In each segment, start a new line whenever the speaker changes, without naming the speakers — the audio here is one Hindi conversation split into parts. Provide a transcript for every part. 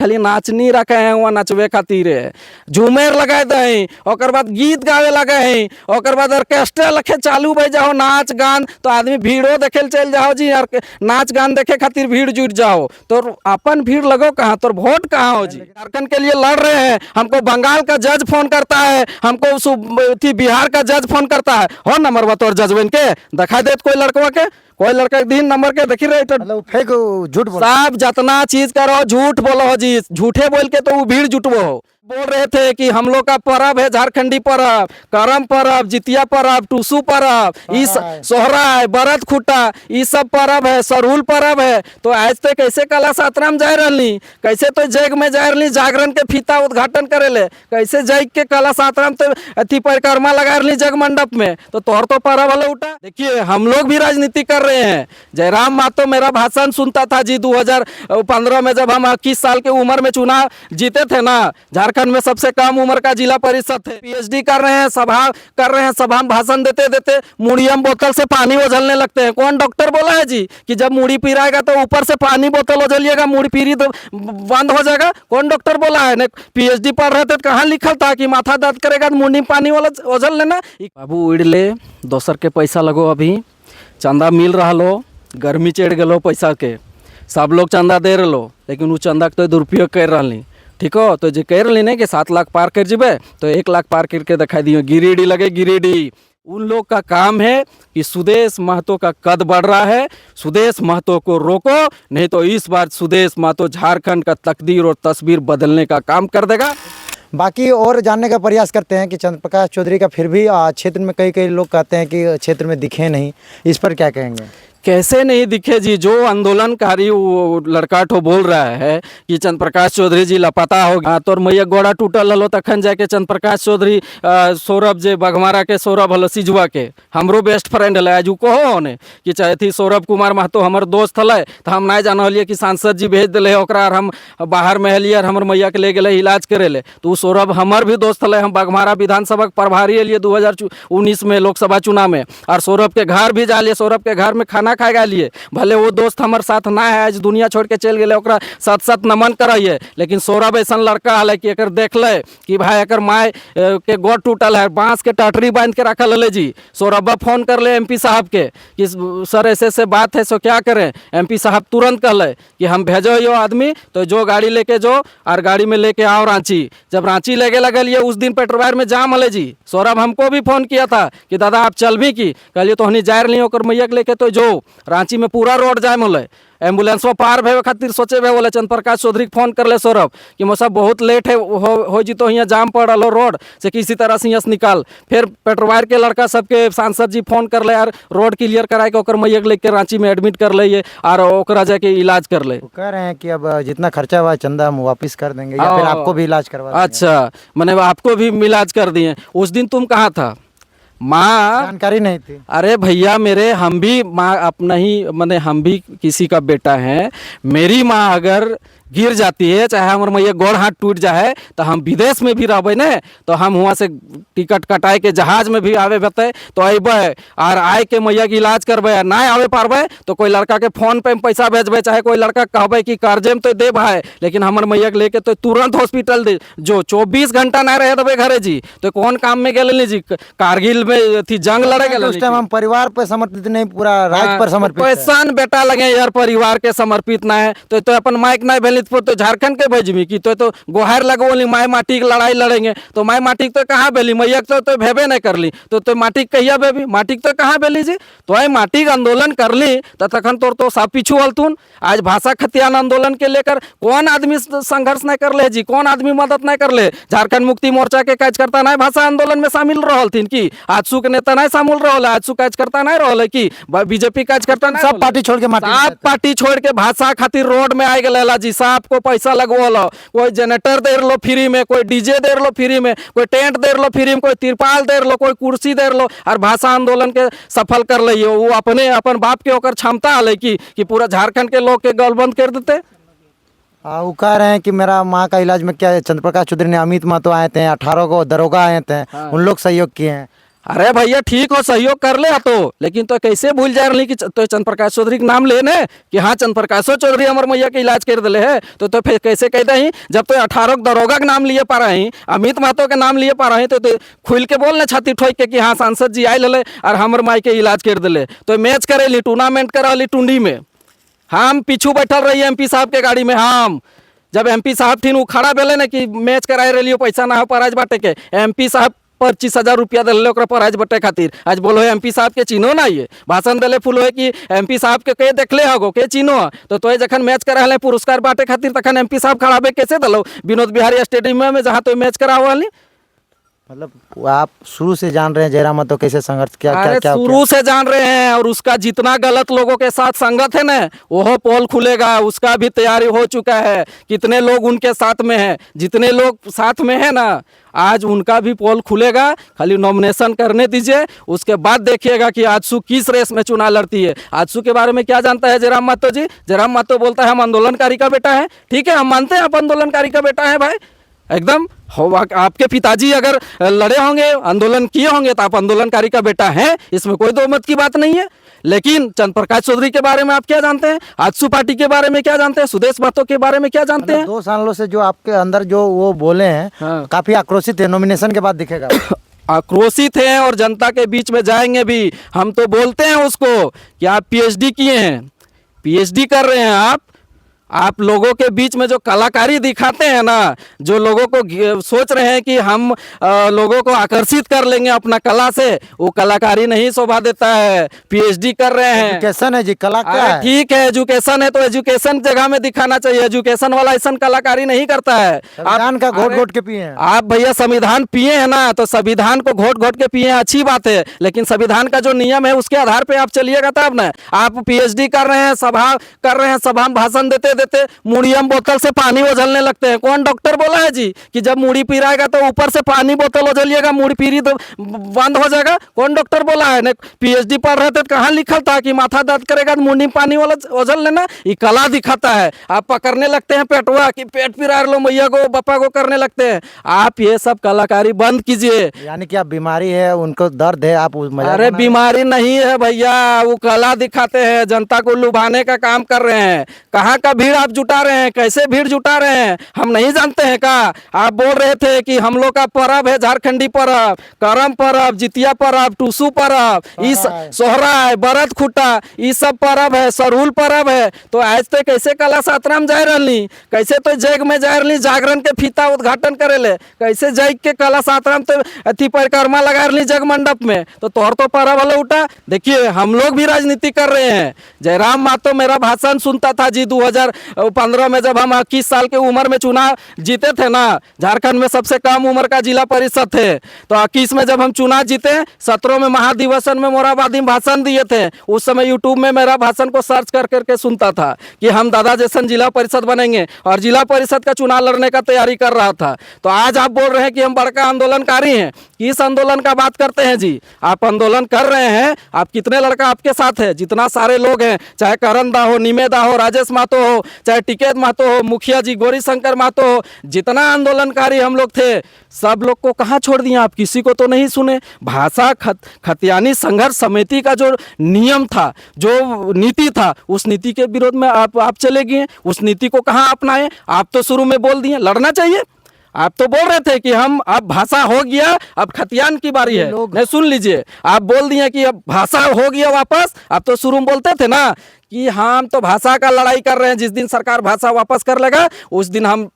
खाली नाचनी रखे हैं वहाँ नचवे खातिर झूमेर लगाए दे, ओकर बाद गीत गावे लगे हैं, ओकर बाद ऑर्केस्ट्रा लखे चालू भाई जाओ नाच गान, तो आदमी भीड़ो देखे चल जाओ जी, और नाच गान देखे खातिर भीड़ जुट जाओ, तो अपन भीड़ लगो कहाँ, तो वोट कहाँ हो जी। झारखंड के लिए लड़ रहे हैं, हमको बंगाल का जज फोन करता है, हमको बिहार का जज फोन करता है, हो नंबर बतौर जजवेन के दिखा दे कोई लड़कवा के, कोई लड़का दिन नंबर के देखी रहे
फेक झूठ
सब जितना चीज करो झूठ बोलो हो जी, झूठे बोल के तो वो भीड़ जुटवो हो। बोल रहे थे कि हम लोग का पर्व है झारखंडी पर्व, करम पर्व, जितिया पर्व, टूसू पर्व, इस सोहराय, बरत खुट्टा, ये सब पर्व है, सरहुल पर्व है। तो आज तो कैसे कला सातराम जा रही, कैसे तो जग में जा रही, जागरण के फीता उद्घाटन करे ले, कैसे जग के कला सातराम तो अति परिक्रमा लगा रही जग मंडप में, तो तोहर तो पर्व वाला उठा। देखिए हम लोग भी राजनीति कर रहे हैं। जयराम मातो मेरा भाषण सुनता था जी 2015 में, जब हम 21 साल की उम्र में चुनाव जीते थे ना, झारखंड में सबसे कम उम्र का जिला परिषद थे। पीएचडी कर रहे हैं, सभा कर रहे हैं, सभा में भाषण देते देते मुड़ियम बोतल से पानी उझलने लगते हैं। कौन डॉक्टर बोला है जी कि जब मुड़ी पीराएगा तो ऊपर से पानी बोतल उझलिएगा, मुड़ी पीरी तो बंद हो जाएगा? कौन डॉक्टर बोला है? पीएचडी पढ़ रहे थे तो कहाँ लिखल था कि माथा दर्द करेगा तो मुड़ी पानी वाला उझल लेना। बाबू उड़ ले, दोसर के पैसा लगो, अभी चंदा मिल रहा लो, गर्मी चढ़ गलो पैसा के, सब लोग चंदा दे रहे, लेकिन वो चंदा के तो दुरुपयोग कर रही। ठीक हो, तो जो कह रही नहीं कि 7 लाख पार कर जीबे तो 1 लाख पार करके दिखाई दिए। गिरिडीह लगे, गिरिडीह उन लोग का काम है कि सुदेश महतो का कद बढ़ रहा है, सुदेश महतो को रोको, नहीं तो इस बार सुदेश महतो झारखंड का तकदीर और तस्वीर बदलने का काम कर देगा।
बाकी और जानने का प्रयास करते हैं कि चंद्र प्रकाश चौधरी का फिर भी क्षेत्र में कई लोग कहते हैं कि क्षेत्र में दिखे नहीं, इस पर क्या कहेंगे?
कैसे नहीं दिखे जी, जो आंदोलनकारी वो लड़का ठो बोल रहा है कि चंद्र प्रकाश चौधरी जी लापता हो गया, तो मैया गोड़ा टूटल हलो तखन जाके चंद्र प्रकाश चौधरी सौरभ जे बघमारा के सौरभ हलो सिजवा के हमरो बेस्ट फ्रेंड हल, आज कहो ने कि चाहे थी सौरभ कुमार महतो हमर दोस्त हल, तो हम नहीं जानलिए कि सांसद जी भेज दिले ओकरा, हम बाहर में हलिए हमर मैया के ले गए इलाज करे ले, तो सौरभ हमर भी दोस्त हल। हम बघमारा विधानसभा प्रभारी हलिए 2019 में लोकसभा चुनाव में, और सौरभ के घर भी जालिए, सौरभ के घर में खाना खाएगा लिए, भले वो दोस्त हमारे साथ ना है, आज दुनिया छोड़ के चल गए, ओकरा साथ साथ नमन कराइए, लेकिन सौरभ ऐसा लड़का है कि एक देख ले कि भाई एक माय के गोड़ टूटल है, बांस के टाटरी बांध के रखल है जी, सौरभ फोन कर ले एमपी साहब के कि सर ऐसे बात है, सो क्या करें? एमपी साहब तुरंत कहले कि हम भेजो यो आदमी, तो जो गाड़ी लेके जो और गाड़ी में लेके आओ रांची। जब रांची लेके लगल उस दिन पेट्रोल में जाम हले जी, सौरभ हमको भी फोन किया था कि दादा आप चल भी की, कहलिए तो हनी जाए रही ओकर मैया लेके, तो जो रांची में पूरा रोड जाम होले, एम्बुलेंस पार भे खातिर सोचे भे बोले चंद्र प्रकाश चौधरी फोन कर ले सौरभ कि मोसा बहुत लेट है हो जी, तो यहाँ जाम पड़ रहा रोड से किसी तरह से यहाँ से निकाल। फिर पेट्रोवार के लड़का सबके सांसद जी फोन कर ले यार रोड क्लियर कराए के ओकर मैया लेके रांची में एडमिट कर ले और ओकरा जाके इलाज कर ले।
कह रहे हैं कि अब जितना खर्चा हुआ चंदा हम वापिस कर देंगे या फिर आपको भी इलाज करवा देंगे।
अच्छा, मैंने आपको भी इलाज कर दिए। उस दिन तुम कहाँ था? माँ
जानकारी नहीं थी।
अरे भैया मेरे, हम भी माँ अपना ही मैंने, हम भी किसी का बेटा है। मेरी माँ अगर गिर जाती है, चाहे हमारे मैया गोड़ हाथ टूट जाए, तो हम विदेश में भी रहबे ने, तो हम वहाँ से टिकट कटाए के जहाज में भी आवे बते तो अबे और आए के मैया के इलाज करबे, ना आवे पारबे तो कोई लड़का के फोन पे पैसा भेजबे, चाहे कोई लड़का कहबे कि कर्जे में तो दे भाई, लेकिन हमारे मैया के लेके तो तुरंत हॉस्पिटल दे, जो 24 घंटा ना रहे देवे घरे जी, तो कौन काम में गेले जी? कारगिल में थी जंग लड़े गए,
उस टाइम हम परिवार पर समर्पित नहीं, पूरा राज्य पर समर्पित।
पैसा बेटा लगे यार, परिवार के समर्पित ना है तो अपन माइक ना भेली तो झारखंड के भेजमी की, तो गोहार लगोली माय माटी की लड़ाई लड़ेंगे, तो माय माटी तो कहाँ भेली? मैया तो भेबे नहीं करली, तो माटी कहिया भेबी? माटी तो कहाँ भेली जी? तो आई माटी आंदोलन कर ली तो तखन तो सब पीछू हलतुन। आज भाषा खतियान आंदोलन के लेकर कौन आदमी संघर्ष नहीं कर ले जी, कौन आदमी मदद नहीं कर ले? झारखंड मुक्ति मोर्चा के कार्यकर्ता नहीं भाषा आंदोलन में शामिल रहलथिन की? आजसू के नेता नहीं शामिल रहल, आजसू कार्यकर्ता नहीं रहल की? बीजेपी कार्यकर्ता
सब पार्टी छोड़ के,
सब पार्टी छोड़ के भाषा खातिर रोड में आ गए जी। सबको पैसा लगवालो, कोई जनरेटर दे लो फ्री में, कोई डीजे दे लो फ्री में, कोई टेंट दे लो फ्री में, कोई तिरपाल दे लो, कोई कुर्सी दे लो, और भाषा आंदोलन के सफल कर लिये। वो अपने अपन बाप के ओकर क्षमता है कि पूरा झारखंड के लोग के गलबंद कर देते।
वो कह रहे हैं कि मेरा माँ का इलाज में क्या चंद्र प्रकाश चौधरी ने, अमित महतो आए थे, 18 को दरोगा आए थे, उन लोग सहयोग किए हैं।
अरे भैया ठीक हो, सहयोग कर ले तो, लेकिन तो कैसे भूल जा रही कि तो चंद्र प्रकाश चौधरी के नाम लेने कि हाँ चंद्र प्रकाश चौधरी हमारे मैया के इलाज कर दिले है, तो फिर कैसे कहते ही जब तो 18 दरोगा के नाम लिए पा रही, अमित महतो के नाम लिए पा रही, तो खुल के बोलने छाती ठोक के कि हाँ सांसद जी आए ले और हमारे माई के इलाज कर दिले, तो मैच करेली, टूर्नामेंट करा टूंडी में, हम पीछू बैठल रही MP साहब के गाड़ी में, हम जब MP साहब थी खड़ा बेले ना कि मैच कराए रही पैसा ना हो प्राइज बांटे के, MP साहब 25,000 रुपया दिले प्राइज बटे खातिर, आज बोलो MP साहब के चिन्हो ना, ये भाषण दिले फुल है कि MP साहब के देखले हो के चिन्हो, तो जखन मैच करा पुरस्कार बांटे खातिर तखन MP साहब खड़ाबे कैसे दिलो विनोद बिहारी स्टेडियम में जहाँ तो मैच करावाली।
मतलब आप शुरू से जान रहे हैं जयराम महतो कैसे संघर्ष क्या
शुरू से जान रहे हैं, और उसका जितना गलत लोगों के साथ संगत है ना वो पोल खुलेगा, उसका भी तैयारी हो चुका है, कितने लोग उनके साथ में हैं, जितने लोग साथ में हैं ना आज उनका भी पोल खुलेगा, खाली नॉमिनेशन करने दीजिए, उसके बाद देखिएगा कि आजसू किस रेस में चुनाव लड़ती है। आजसू के बारे में क्या जानता है जयराम महतो जी? जयराम महतो बोलता है हम आंदोलनकारी का बेटा है, ठीक है हम मानते हैं आप आंदोलनकारी का बेटा है भाई, एकदम हो, आपके पिताजी अगर लड़े होंगे आंदोलन किए होंगे तो आप आंदोलनकारी का बेटा है, इसमें कोई दो मत की बात नहीं है। लेकिन चंद्र प्रकाश चौधरी के बारे में आप क्या जानते हैं? आजसू पार्टी के बारे में क्या जानते हैं? सुदेश महतो के बारे में क्या जानते हैं?
2 सालों से जो आपके अंदर जो वो बोले हैं
हाँ।
काफी आक्रोशित है, नॉमिनेशन के बाद दिखेगा
आक्रोशित हैं और जनता के बीच में जाएंगे भी। हम तो बोलते हैं उसको कि आप PhD किए हैं, PhD कर रहे हैं आप लोगों के बीच में जो कलाकारी दिखाते हैं ना, जो लोगों को सोच रहे हैं कि हम लोगों को आकर्षित कर लेंगे अपना कला से, वो कलाकारी नहीं शोभा देता है। PhD कर रहे हैं,
एजुकेशन है जी, कला क्या है?
ठीक है एजुकेशन है तो एजुकेशन जगह में दिखाना चाहिए, एजुकेशन वाला ऐसा कलाकारी नहीं करता है।
संविधान का घोट घोट के पिए हैं
आप भैया, संविधान पिए हैं ना तो संविधान को घोट घोट के पिए हैं अच्छी बात है, लेकिन संविधान का जो नियम है उसके आधार पे आप चलिएगा तब ना। आप PhD कर रहे हैं, सभा कर रहे हैं, सभा में भाषण देते देते मुड़ियम बोतल से पानी उझलने लगते हैं। कौन डॉक्टर बोला है जी कि जब मुड़ी पीराएगा तो ऊपर से पानी बोतल उझलिएगा, मुड़ी पीरी तो बंद हो जाएगा? कौन डॉक्टर बोला है? ने PhD पढ़ रहे थे कहाँ लिखल था कि माथा दर्द करेगा तो मुड़ी पानी वाला उझल लेना? ये कला दिखाता है। आप पकड़ने लगते हैं पेटवा कि पेट पिरा लो मैया को बप्पा को करने लगते हैं। आप ये सब कलाकारी बंद कीजिए।
यानी कि आप बीमारी है, उनको दर्द है, आप
अरे बीमारी नहीं है भैया, वो कला दिखाते हैं, जनता को लुभाने का काम कर रहे हैं। कहाँ का भीड़ आप जुटा रहे हैं, कैसे भीड़ जुटा रहे हैं हम नहीं जानते हैं का? आप बोल रहे थे कि हम लोग का पर्व है झारखंडी पर्व, करम पर्व, जितिया पर्व, टूसू पर्व, इस सोहराय, बरत खुट्टा, ये सब पर्व है, सरूल पर्व है। तो आज तो कैसे कला सातराम जा रही, कैसे तो जग में जा रही, जागरण के फीता उद्घाटन करे ले, कैसे जग के कला सातराम तो अति परिक्रमा लगा रही जग मंडप में, तो तोहर तो पर्व वाला उठा। देखिए हम लोग भी राजनीति कर रहे हैं। जयराम महतो मेरा भाषण सुनता था जी 2015 में, जब हम 21 साल के उम्र में चुनाव जीते थे ना, झारखंड में सबसे कम उम्र का जिला परिषद थे, तो 21 में जब हम चुनाव जीते, 17 में महाधिवेशन में मोराबादी में भाषण दिए थे। उस समय यूट्यूब में मेरा भाषण को सर्च कर करके सुनता था कि हम दादा जैसन जिला परिषद बनेंगे, और जिला परिषद का चुनाव लड़ने का तैयारी कर रहा था। तो आज आप बोल रहे हैं कि हम बड़का आंदोलनकारी हैं। किस आंदोलन का बात करते हैं जी? आप आंदोलन कर रहे हैं, आप कितने लड़का आपके साथ है? जितना सारे लोग हैं, चाहे करण दा हो, निमेदा हो, राजेश महतो हो, चाहे टिकेत महतो हो, मुखिया जी गौरी शंकर महतो हो, जितना आंदोलनकारी हम लोग थे, सब लोग को कहाँ छोड़ दिया आप? किसी को तो नहीं सुने। भाषा खतियानी संघर्ष समिति का जो नियम था, जो नीति था, उस नीति के विरोध में आप चले गए। उस नीति को कहाँ अपनाए? आप तो शुरू में बोल दिए लड़ना चाहिए। आप तो बोल रहे थे कि हम अब भाषा हो गया, अब खतियान की बारी है। नहीं, सुन लीजिए, आप बोल दिए कि अब भाषा हो गया वापस। आप तो शुरू में बोलते थे ना कि हम तो भाषा का लड़ाई कर रहे हैं, जिस दिन सरकार भाषा वापस कर लेगा उस दिन हम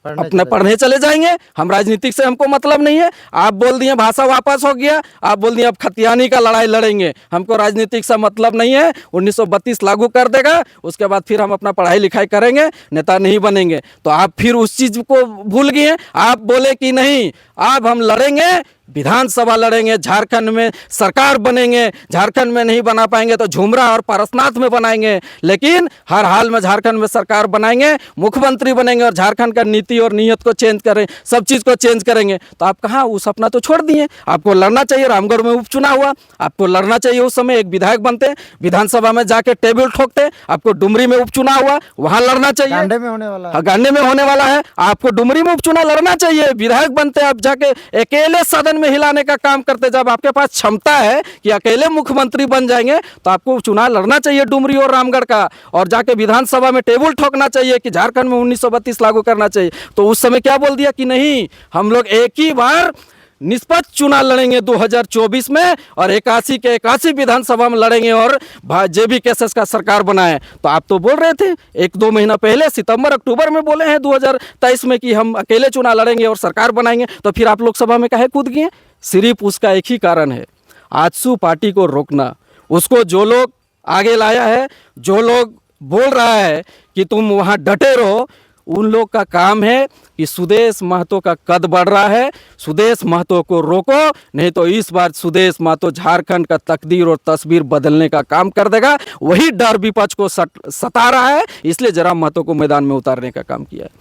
अपने पढ़ने चले जाएंगे, हम राजनीतिक से हमको मतलब नहीं है। आप बोल दिए भाषा वापस हो गया, आप बोल दिए अब खतियानी का लड़ाई लड़ेंगे, हमको राजनीतिक से मतलब नहीं है। 1932 लागू कर देगा, उसके बाद फिर हम अपना पढ़ाई लिखाई करेंगे, नेता नहीं बनेंगे। तो आप फिर उस चीज़ को भूल गए। आप बोले कि नहीं अब हम लड़ेंगे, विधानसभा लड़ेंगे, झारखंड में सरकार बनेंगे, झारखंड में नहीं बना पाएंगे तो झुमरा और पारसनाथ में बनाएंगे, लेकिन हर हाल में झारखंड में सरकार बनाएंगे, मुख्यमंत्री बनेंगे और झारखंड का नीति और नीयत को चेंज करें, सब चीज़ को चेंज करेंगे। तो आप कहाँ वो सपना तो छोड़ दिए। आपको लड़ना चाहिए। रामगढ़ में उपचुनाव हुआ, आपको लड़ना चाहिए। उस समय एक विधायक बनते, विधानसभा में जाके टेबल ठोकते। आपको डुमरी में उपचुनाव हुआ, वहाँ लड़ना चाहिए।
गांडे में होने वाला है,
गांडे में होने वाला है, आपको डुमरी में उपचुनाव लड़ना चाहिए। विधायक बनते, आप जाके अकेले सदन में हिलाने का काम करते। जब आपके पास क्षमता है कि अकेले मुख्यमंत्री बन जाएंगे तो आपको चुनाव लड़ना चाहिए डुमरी और रामगढ़ का, और जाके विधानसभा में टेबल ठोकना चाहिए कि झारखंड में 1932 लागू करना चाहिए। तो उस समय क्या बोल दिया कि नहीं, हम लोग एक ही बार निष्पक्ष चुनाव लड़ेंगे 2024 में और 81 के 81 विधानसभा में लड़ेंगे और JB केसेस का सरकार बनाए। तो आप तो बोल रहे थे 1-2 महीना पहले, सितंबर अक्टूबर में बोले हैं 2023 में कि हम अकेले चुनाव लड़ेंगे और सरकार बनाएंगे, तो फिर आप लोकसभा में काहे कूद गए? सिर्फ उसका एक ही कारण है, आजसू पार्टी को रोकना। उसको जो लोग आगे लाया है, जो लोग बोल रहा है कि तुम वहाँ डटे रहो, उन लोग का काम है कि सुदेश महतो का कद बढ़ रहा है, सुदेश महतो को रोको, नहीं तो इस बार सुदेश महतो झारखंड का तकदीर और तस्वीर बदलने का काम कर देगा। वही डर विपक्ष को सता रहा है, इसलिए जयराम महतो को मैदान में उतारने का काम किया है।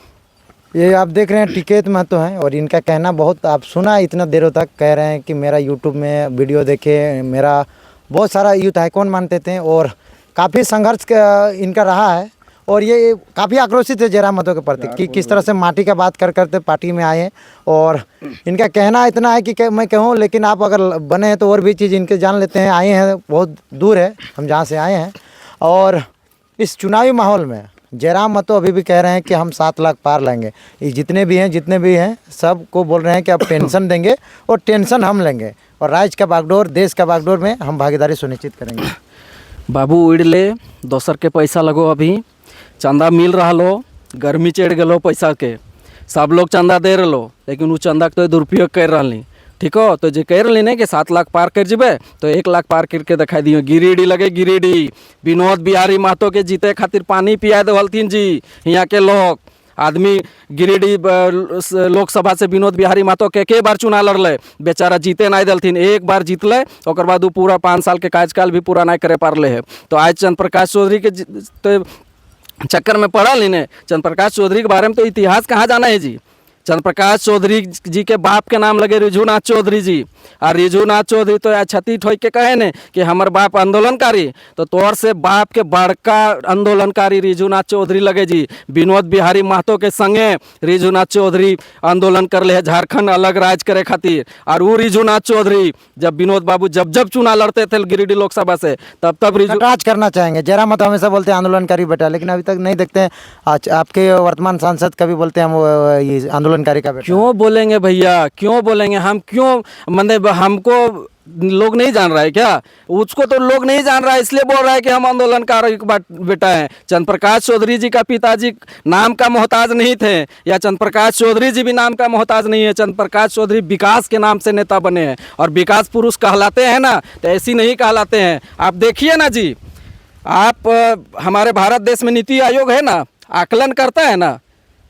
ये आप देख रहे हैं टिकैत महतो हैं और इनका कहना बहुत आप सुना इतना देरों तक कह रहे हैं कि मेरा यूट्यूब में वीडियो देखे, मेरा बहुत सारा यूथ आइकॉन मानते थे और काफ़ी संघर्ष इनका रहा है और ये काफ़ी आक्रोशित है जयराम महतो के प्रति कि किस तरह से माटी का बात कर करते पार्टी में आए हैं। और इनका कहना इतना है कि मैं कहूँ, लेकिन आप अगर बने हैं तो और भी चीज़ इनके जान लेते हैं। आए हैं बहुत दूर है हम जहाँ से आए हैं, और इस चुनावी माहौल में जयराम महतो अभी भी कह रहे हैं कि हम 7 लाख पार लाएंगे। ये जितने भी हैं सबको बोल रहे हैं कि अब टेंशन देंगे और टेंशन हम लेंगे और राज्य का बागडोर, देश का बागडोर में हम भागीदारी सुनिश्चित करेंगे।
बाबू उड़ ले, दोसर के पैसा लगो, अभी चंदा मिल रहा लो, गर्मी चढ़ गलो पैसा के, सब लोग चंदा दे रहे लो, लेकिन वो चंदा के तो दुरुपयोग कर रही। ठीक हो, तो जो कह रही नहीं कि 7 लाख पार कर जेबे तो 1 लाख पार करके दिखा दियो। गिरिडीह लगे, गिरिडीह विनोद बिहारी महतो के जीते खातिर पानी पिया देवलथिन जी। यहाँ के लोग आदमी गिरिडीह लोकसभा से विनोद बिहारी महतो के बार चुनाव लड़ले, बेचारा जीते नहीं दलथिन। एक बार जीतले, ओकर बाद वो पूरा 5 साल के कार्यकाल भी पूरा नहीं करे पारले है। तो आज चंद्र प्रकाश चौधरी के तो चक्कर में पड़ा लीने। चंद्र प्रकाश चौधरी के बारे में तो इतिहास कहाँ जाना है जी। चंद्र प्रकाश चौधरी जी के बाप के नाम लगे रिजूनाथ चौधरी जी, और रिजूनाथ चौधरी तो छती ठोक के कहे ने कि हमार बाप आंदोलनकारी, तो तोर से बाप के बड़का आंदोलनकारी रिजूनाथ चौधरी लगे जी। विनोद बिहारी महतो के संगे रिजूनाथ चौधरी आंदोलन कर ले झारखंड अलग राज्य करे खातिर। और वो रिजूनाथ चौधरी जब विनोद बाबू जब चुनाव लड़ते थे गिरिडीह लोकसभा से, तब
राज करना चाहेंगे। जयराम महतो हमेशा बोलते हैं आंदोलनकारी बेटा, लेकिन अभी तक नहीं देखते हैं। आज आपके वर्तमान सांसद कभी बोलते हैं हम ये आंदोलनकारी का बेटा।
क्यों बोलेंगे भैया, क्यों बोलेंगे हम? क्यों मतलब हमको लोग नहीं जान रहा है क्या? उसको तो लोग नहीं जान रहा है, इसलिए बोल रहा है कि हम आंदोलनकारी का बेटा हैं। चंद्र प्रकाश चौधरी जी का पिताजी नाम का मोहताज नहीं थे, या चंद्र प्रकाश चौधरी जी भी नाम का मोहताज नहीं है। चंद्र प्रकाश चौधरी विकास के नाम से नेता बने हैं, और विकास पुरुष कहलाते हैं ना, तो ऐसी नहीं कहलाते हैं। आप देखिए ना जी, आप हमारे भारत देश में नीति आयोग है ना, आकलन करता है ना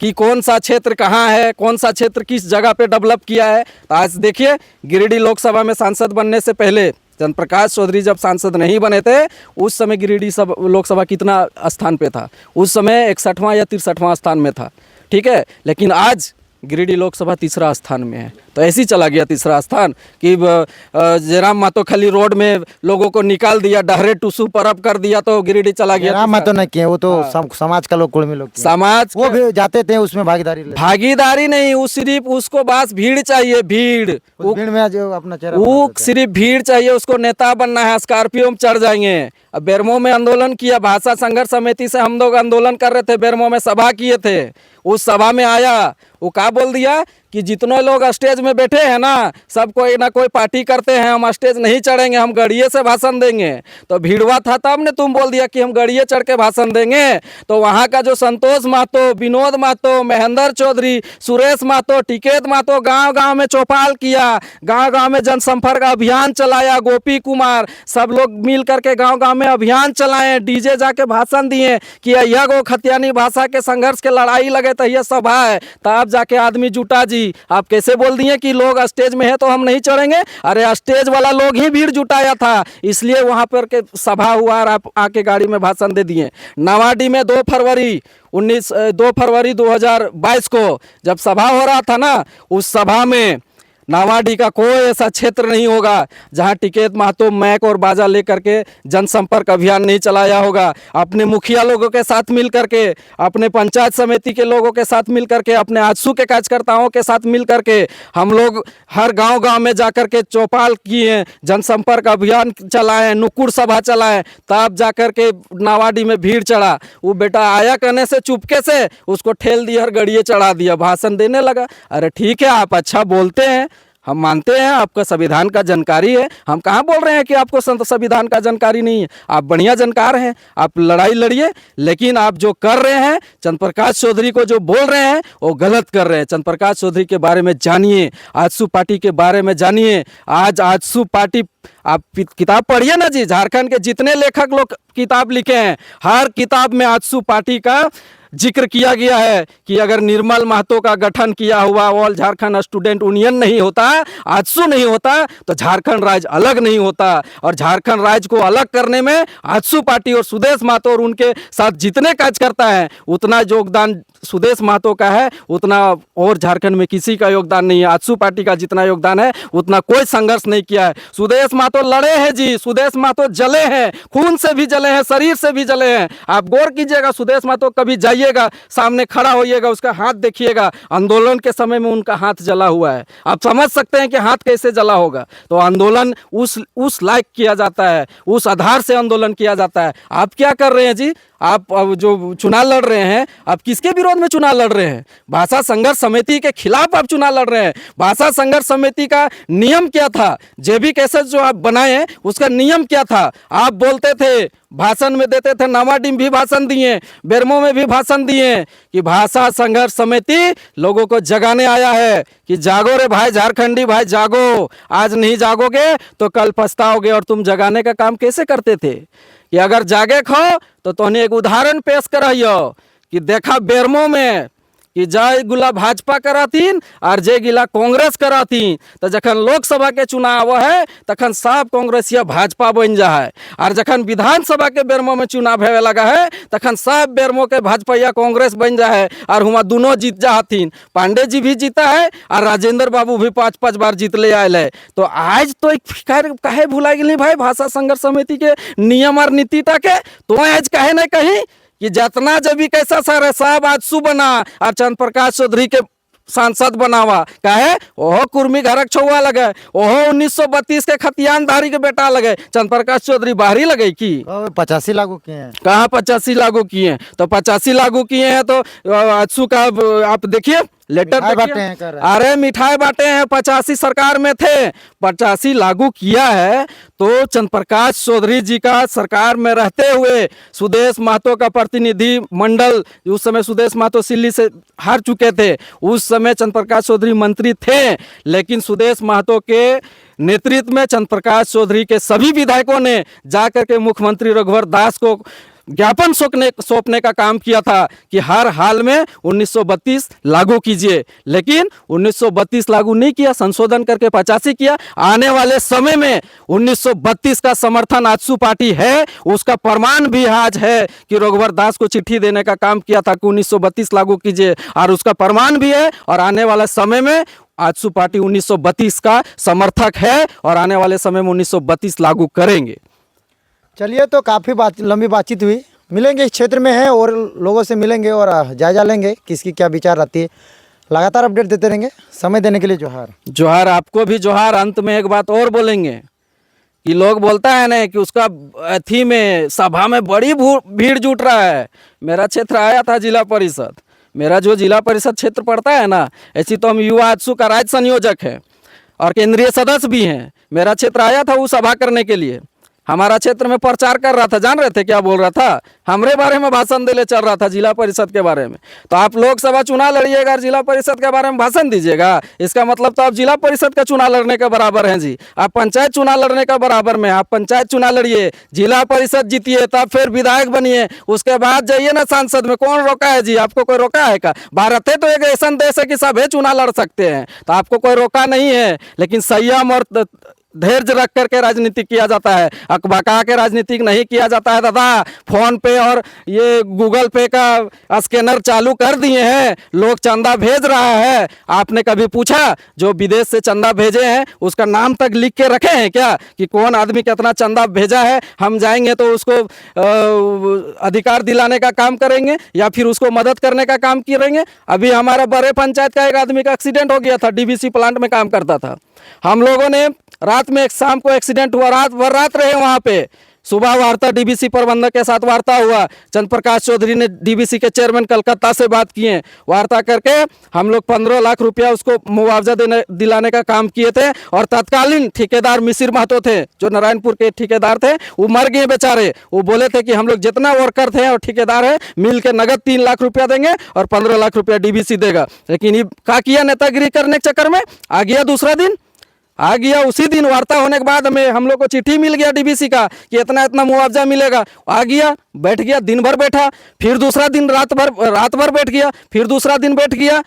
कि कौन सा क्षेत्र कहाँ है, कौन सा क्षेत्र किस जगह पे डेवलप किया है। तो आज देखिए, गिरिडीह लोकसभा में सांसद बनने से पहले चंद्र प्रकाश चौधरी जब सांसद नहीं बने थे, उस समय गिरिडीह लोकसभा कितना स्थान पे था? उस समय 61वां या 63वां स्थान में था। ठीक है, लेकिन आज गिरिडीह लोकसभा 3रा स्थान में है। तो ऐसे ही चला गया 3रा स्थान कि जयराम महतो खाली रोड में लोगों को निकाल दिया, डहरे टूसू परब कर दिया, तो गिरिडीह चला गया।
जयराम महतो नहीं किए, वो तो समाज का लोग, कुर्मी लोग,
समाज
वो भी जाते थे उसमें
भागीदारी नहीं, वो सिर्फ उसको बस भीड़ चाहिए, भीड़
में जो अपना चेहरा,
वो सिर्फ भीड़ चाहिए, उसको नेता बनना है, स्कॉर्पियो में चढ़ जाएंगे। अब बेरमो में आंदोलन किया, भाषा संघर्ष समिति से हम लोग आंदोलन कर रहे थे, बेरमो में सभा किए थे। उस सभा में आया, वो क्या बोल दिया कि जितने लोग स्टेज में बैठे हैं ना, सब कोई ना कोई पार्टी करते हैं, हम स्टेज नहीं चढ़ेंगे, हम गड़िए से भाषण देंगे। तो भीड़वा था, तब ने तुम बोल दिया कि हम गड़िए चढ़ के भाषण देंगे। तो वहाँ का जो संतोष महतो, विनोद महतो, महेंद्र चौधरी, सुरेश महतो, टिकैत महतो गांव गांव में चौपाल किया, गांव गांव में जनसंपर्क अभियान चलाया। गोपी कुमार सब लोग मिल करके गांव गांव में अभियान चलाए, डीजे जाके भाषण दिए कि यह गो खतियानी भाषा के संघर्ष के लड़ाई लगे, तो यह सभा है। तब जाके आदमी जुटा जी। आप कैसे बोल दिए कि लोग स्टेज में है तो हम नहीं चढ़ेंगे? अरे स्टेज वाला लोग ही भीड़ जुटाया था, इसलिए वहां पर के सभा हुआ और आप आके गाड़ी में भाषण दे दिए। नवाडी में 2 फरवरी 2022 को जब सभा हो रहा था ना, उस सभा में नावाडी का कोई ऐसा क्षेत्र नहीं होगा जहां टिकैत महतो मैक और बाजा लेकर के जनसंपर्क अभियान नहीं चलाया होगा। अपने मुखिया लोगों के साथ मिल करके, अपने पंचायत समिति के लोगों के साथ मिल करके, अपने आजसू के कार्यकर्ताओं के साथ मिल करके हम लोग हर गांव-गांव में जाकर के चौपाल किए, जनसंपर्क अभियान चलाएं, नुक्कुड़ सभा चलाएं, तब जाकर के नावाडी में भीड़ चढ़ा। वो बेटा आया कहने से चुपके से उसको ठेल दिया और गड़िए चढ़ा दिया, भाषण देने लगा। अरे ठीक है, आप अच्छा बोलते हैं, हम मानते हैं, आपका संविधान का जानकारी है, हम कहाँ बोल रहे हैं कि आपको संविधान का जानकारी नहीं है। आप बढ़िया जानकार हैं, आप लड़ाई लड़िए, लेकिन आप जो कर रहे हैं, चंद्र प्रकाश चौधरी को जो बोल रहे हैं वो गलत कर रहे हैं। चंद्र प्रकाश चौधरी के बारे में जानिए, आजसू पार्टी के बारे में जानिए। आज आजसू पार्टी, आप किताब पढ़िए ना जी, झारखंड के जितने लेखक लोग किताब लिखे हैं, हर किताब में आजसू पार्टी का जिक्र किया गया है कि अगर निर्मल महतो का गठन किया हुआ ऑल झारखंड स्टूडेंट यूनियन नहीं होता, आजसू नहीं होता, तो झारखंड राज्य अलग नहीं होता। और झारखंड राज्य को अलग करने में आजसू पार्टी और सुदेश महतो और उनके साथ जितने कार्यकर्ता हैं, उतना योगदान सुदेश महतो का है, उतना और झारखंड में किसी का योगदान नहीं है। आजसू पार्टी का जितना योगदान है उतना कोई संघर्ष नहीं किया है। सुदेश महतो लड़े हैं जी, सुदेश महतो जले हैं, खून से भी जले हैं, शरीर से भी जले हैं। आप गौर कीजिएगा, सुदेश महतो कभी जाइएगा, सामने खड़ा होइएगा, उसका हाथ देखिएगा, आंदोलन के समय में उनका हाथ जला हुआ है। आप समझ सकते हैं कि हाथ कैसे जला होगा। तो आंदोलन उस लायक किया जाता है, उस आधार से आंदोलन किया जाता है। आप क्या कर रहे हैं जी? आप अब जो चुनाव लड़ रहे हैं, आप किसके विरोध में चुनाव लड़ रहे हैं? भाषा संघर्ष समिति के खिलाफ आप चुनाव लड़ रहे हैं। भाषा संघर्ष समिति का नियम क्या था? जेबी कैसेट जो आप बनाए उसका नियम क्या था? आप बोलते थे, भाषण में देते थे, नावाडी में भी भाषण दिए, बेरमो में भी भाषण दिए कि भाषा संघर्ष समिति लोगों को जगाने आया है कि जागो रे भाई, झारखंडी भाई जागो, आज नहीं जागोगे तो कल पछताओगे। और तुम जगाने का काम कैसे करते थे कि अगर जागे खो तो तुमने एक उदाहरण पेश कराइयो कि देखा बेरमो में कि जय गुला भाजपा करातीन और जय गिला कांग्रेस करातीन, तो जखन लोकसभा के चुनाव है तखन सब कांग्रेस या भाजपा बन जा है, और जखन विधानसभा के बेरमो में चुनाव होवे लगा है तखन सब बेरमो के भाजपा या कांग्रेस बन जा है, और हुआ दोनों जीत जा हथिन। पांडे जी भी जीता है और राजेंद्र बाबू भी 5-5 बार जीत ले आयल है। तो आज तो एक कहे भुला गई भाई भाषा संघर्ष समिति के नियम और नीतिता के, तो आज कहे नहीं कहीं कि जितना जब भी कैसा सर है सब आजसू बना और चंद्र प्रकाश चौधरी के सांसद बनावा। कहे ओहो कुर्मी घरक छुआ लगे, ओहो 1932 के खतियानधारी के बेटा लगे, चंद्र प्रकाश चौधरी बाहरी लगे की
85 लागू किए हैं।
कहाँ 85 लागू किए हैं? तो 85 लागू किए हैं तो आजसू का आप देखिए लेटर देखिए। अरे मिठाई बांटे हैं, 85 सरकार में थे, 85 लागू किया है। तो चंद्र प्रकाश चौधरी जी का सरकार में रहते हुए सुदेश महतो का प्रतिनिधि मंडल, उस समय सुदेश महतो सिल्ली से हार चुके थे, उस समय चंद्र प्रकाश चौधरी मंत्री थे, लेकिन सुदेश महतो के नेतृत्व में चंद्र प्रकाश चौधरी के सभी विधायकों ने जाकर के मुख्यमंत्री रघुवर दास को ज्ञापन सौंपने का काम किया था कि हर हाल में 1932 लागू कीजिए। लेकिन 1932 लागू नहीं किया, संशोधन करके 85 किया। आने वाले समय में 1932 का समर्थन आजसू पार्टी है, उसका प्रमाण भी आज है कि रघुवर दास को चिट्ठी देने का काम किया था कि 1932 लागू कीजिए, और उसका प्रमाण भी है। और आने वाले समय में आजसू पार्टी 1932 का समर्थक है और आने वाले समय में 1932 लागू करेंगे।
चलिए, तो काफ़ी लंबी बातचीत हुई, मिलेंगे इस क्षेत्र में है और लोगों से मिलेंगे और जायजा लेंगे किसकी क्या विचार रहती है। लगातार अपडेट देते रहेंगे। समय देने के लिए जोहार।
जोहार, आपको भी जोहार। अंत में एक बात और बोलेंगे कि लोग बोलता है ना कि उसका अथी में सभा में बड़ी भीड़ जुट रहा है। मेरा क्षेत्र आया था जिला परिषद, मेरा जो जिला परिषद क्षेत्र पड़ता है ना, ऐसी तो हम युवा आजसू का राज्य संयोजक है और केंद्रीय सदस्य भी हैं। मेरा क्षेत्र आया था वो सभा करने के लिए, हमारा क्षेत्र में प्रचार कर रहा था। जान रहे थे क्या बोल रहा था? हमरे बारे में भाषण देने चल रहा था, जिला परिषद के बारे में। तो आप लोकसभा चुनाव लड़िएगा और जिला परिषद के बारे में भाषण दीजिएगा, इसका मतलब तो आप जिला परिषद का चुनाव लड़ने के बराबर हैं जी। आप पंचायत चुनाव लड़ने का बराबर में, आप पंचायत चुनाव लड़िए, जिला परिषद जीतिए, तब फिर विधायक बनिए, उसके बाद जाइए ना सांसद में। कौन रोका है जी? आपको कोई रोका है क्या? भारत है तो एक ऐसा देश है कि सभी चुनाव लड़ सकते हैं, तो आपको कोई रोका नहीं है। लेकिन संयम और धैर्य रख करके राजनीति किया जाता है, अकबका के राजनीतिक नहीं किया जाता है दादा। फोन पे और ये गूगल पे का स्कैनर चालू कर दिए हैं, लोग चंदा भेज रहा है। आपने कभी पूछा जो विदेश से चंदा भेजे हैं उसका नाम तक लिख के रखे हैं क्या कि कौन आदमी कितना चंदा भेजा है? हम जाएंगे तो उसको अधिकार दिलाने का काम करेंगे या फिर उसको मदद करने का काम करेंगे। अभी हमारा बड़े पंचायत का एक आदमी का एक्सीडेंट हो गया था, डीवीसी प्लांट में काम करता था। हम लोगों ने रात में, एक शाम को एक्सीडेंट हुआ, रात भर रात रहे वहाँ पे। सुबह वार्ता डीवीसी प्रबंधक के साथ वार्ता हुआ, चंद्र प्रकाश चौधरी ने डीवीसी के चेयरमैन कलकत्ता से बात किए, वार्ता करके हम लोग 15 लाख रुपया उसको मुआवजा दिलाने का काम किए थे। और तत्कालीन ठेकेदार मिसिर महतो थे जो नारायणपुर के ठेकेदार थे, वो मर गए बेचारे। वो बोले थे कि हम लोग जितना वर्कर थे और ठेकेदार है मिल के नगद 3 लाख रुपया देंगे और 15 लाख रुपया डीवीसी देगा। लेकिन ये क्या किया, नेतागिरी करने के चक्कर में आ गया दूसरा दिन, आ गया उसी दिन वार्ता होने के बाद हमें हम लोग को चिट्ठी मिल गया डीवीसी का कि इतना इतना मुआवजा मिलेगा। आ गया, बैठ गया, दिन भर बैठा, फिर दूसरा दिन रात भर बैठ गया, फिर दूसरा दिन बैठ गया।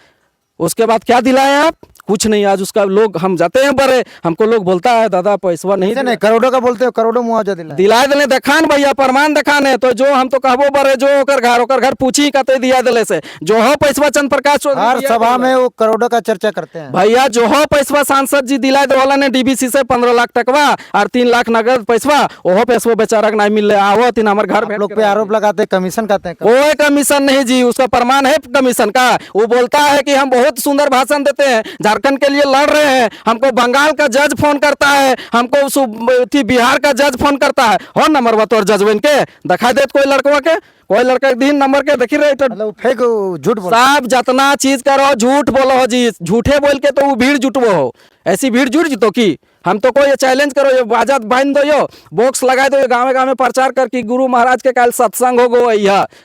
उसके बाद क्या दिलाए आप? कुछ नहीं। आज उसका लोग, हम जाते हैं बड़े, हमको लोग बोलता है दादा पैसा नहीं,
करोड़ों का बोलते हो, करोड़ों मुआवजा
दिलाए दिले देखान भैया, प्रमाण देखान है। तो जो हम तो कहबो बड़े जो ओकर घर पूछी कहते दिया दिले से जो हो पैसा चंद्र प्रकाश चौधरी
हर सभा में वो करोड़ों का चर्चा करते हैं
भैया। जो हो पैसा सांसद जी दिलाए दे वाला ने डीवीसी से 15 लाख टकवा और 3 लाख नगद पैसा, ओहो पैसा बेचारा के नहीं मिल रहा। आओ तीन हमारे घर
लोग पे आरोप लगाते हैं कमीशन खाते हैं।
कोई कमीशन नहीं जी, उसका प्रमाण है कमीशन का। वो बोलता है कि हम बहुत सुंदर भाषण देते हैं, झारखंड के लिए लड़ रहे हैं, हमको बंगाल का जज फोन करता है, हमको बिहार का जज फोन करता है। हो नंबर बतौर जजवेन के दिखाई देत कोई लड़कवा के, कोई लड़का दिन नंबर के देखी रहे
फेक झूठ
साहब। जितना चीज करो झूठ बोलो हो जी, झूठे बोल के तो वो भीड़ जुटवो हो। ऐसी भीड़ जुट जितो की हम तो कोई चैलेंज करो, ये बाजात बांध दो, यो बॉक्स लगा दो, गाँव गाँव में प्रचार करके गुरु महाराज के काल सत्संग हो गो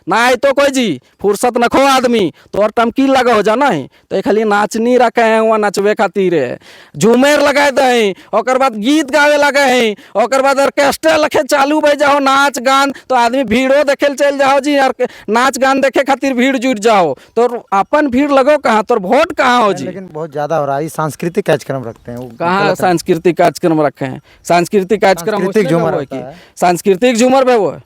ना आई तो कोई जी फुर्सत नखो आदमी तो और टमकी लगा हो जाना है। तो खाली नाचनी रखे हैं वहाँ नचवे खातिर, झूमेर लगा दे, और बाद गीत गावे लगे हैं, और बाद ऑर्केस्ट्रा लखे चालू भाई जाओ नाच गान, तो आदमी भीड़ो देखे चल जाओ जी, और नाच गान देखे खातिर भीड़ जुट जाओ। तो अपन भीड़ लगो कहाँ, तो वोट कहाँ हो जी?
लेकिन बहुत ज्यादा हो रहा है। सांस्कृतिक कार्यक्रम रखते हैं,
कहाँ सांस्कृतिक कार्यक्रम रखे हैं? सांस्कृतिक कार्यक्रम
झूमर
सांस्कृतिक झूमर भे वो है,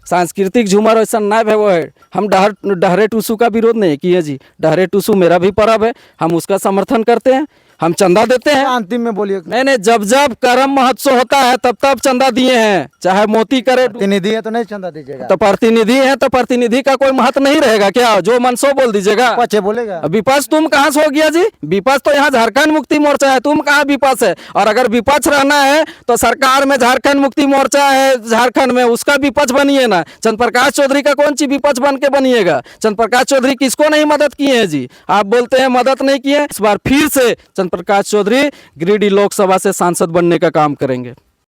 सांस्कृतिक झूमर ऐसा ना भे वो है। हम डहरे टूसू का विरोध नहीं किए जी, डहरे टूसू मेरा भी पर्व है, हम उसका समर्थन करते हैं, हम चंदा देते हैं।
अंतिम में बोलिए।
नहीं, जब जब कर्म महोत्सव होता है तब तब चंदा दिए हैं, चाहे मोती करे।
प्रतिनिधि है तो नहीं चंदा दीजिएगा?
तो प्रतिनिधि है तो प्रतिनिधि का कोई महत्व नहीं रहेगा क्या? जो मन सो बोल दीजिएगा।
बोलेगा
विपक्ष तुम कहाँ से हो गया जी? विपक्ष तो यहाँ झारखंड मुक्ति मोर्चा है, तुम कहाँ विपक्ष है? और अगर विपक्ष रहना है तो सरकार में झारखंड मुक्ति मोर्चा है झारखंड में, उसका विपक्ष बनिए ना। चंद्र प्रकाश चौधरी का कौन सी विपक्ष बन के बनिएगा? चंद्र प्रकाश चौधरी किसको नहीं मदद किए हैं जी? आप बोलते हैं मदद नहीं किए। इस बार फिर से चंद्र प्रकाश चौधरी गिरिडीह लोकसभा से सांसद बनने का काम करेंगे।